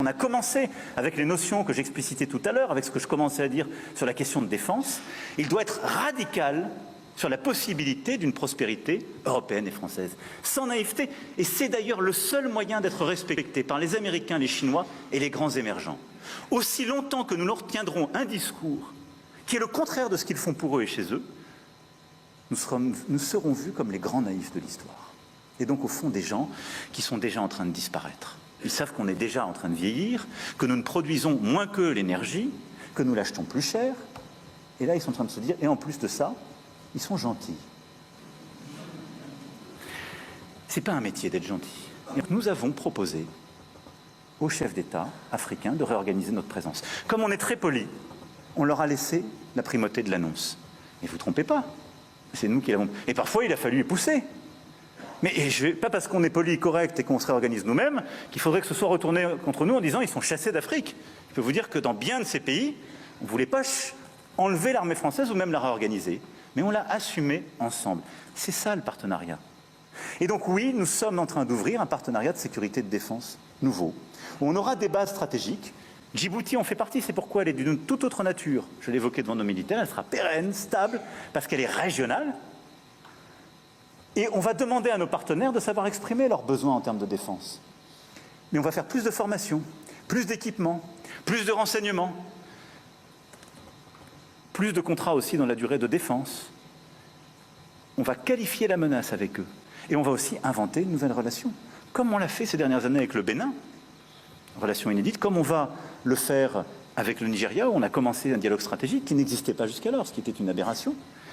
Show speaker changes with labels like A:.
A: a commencé avec les notions que j'explicitais tout à l'heure, avec ce que je commençais à dire sur la question de défense. Il doit être radical sur la possibilité d'une prospérité européenne et française, sans naïveté. Et c'est d'ailleurs le seul moyen d'être respecté par les Américains, les Chinois et les grands émergents. Aussi longtemps que nous leur tiendrons un discours qui est le contraire de ce qu'ils font pour eux et chez eux, nous serons vus comme les grands naïfs de l'histoire. Et donc, au fond, des gens qui sont déjà en train de disparaître. Ils savent qu'on est déjà en train de vieillir, que nous ne produisons moins qu'eux l'énergie, que nous l'achetons plus cher. Et là, ils sont en train de se dire, et en plus de ça, ils sont gentils. C'est pas un métier d'être gentil. Nous avons proposé aux chefs d'État africains de réorganiser notre présence. Comme on est très poli, on leur a laissé la primauté de l'annonce. Mais vous ne vous trompez pas, c'est nous qui l'avons... Et parfois, il a fallu pousser. Mais pas parce qu'on est poli, correct et qu'on se réorganise nous-mêmes, qu'il faudrait que ce soit retourné contre nous en disant ils sont chassés d'Afrique. Je peux vous dire que dans bien de ces pays, on ne voulait pas enlever l'armée française ou même la réorganiser. Mais on l'a assumé ensemble. C'est ça le partenariat. Et donc oui, nous sommes en train d'ouvrir un partenariat de sécurité et de défense nouveau, où on aura des bases stratégiques. Djibouti en fait partie, c'est pourquoi elle est d'une toute autre nature. Je l'évoquais devant nos militaires, elle sera pérenne, stable, parce qu'elle est régionale. Et on va demander à nos partenaires de savoir exprimer leurs besoins en termes de défense. Mais on va faire plus de formation, plus d'équipements, plus de renseignements, plus de contrats aussi dans la durée de défense. On va qualifier la menace avec eux. Et on va aussi inventer une nouvelle relation, comme on l'a fait ces dernières années avec le Bénin, relation inédite, comme on va le faire avec le Nigeria, où on a commencé un dialogue stratégique qui n'existait pas jusqu'alors, ce qui était une aberration.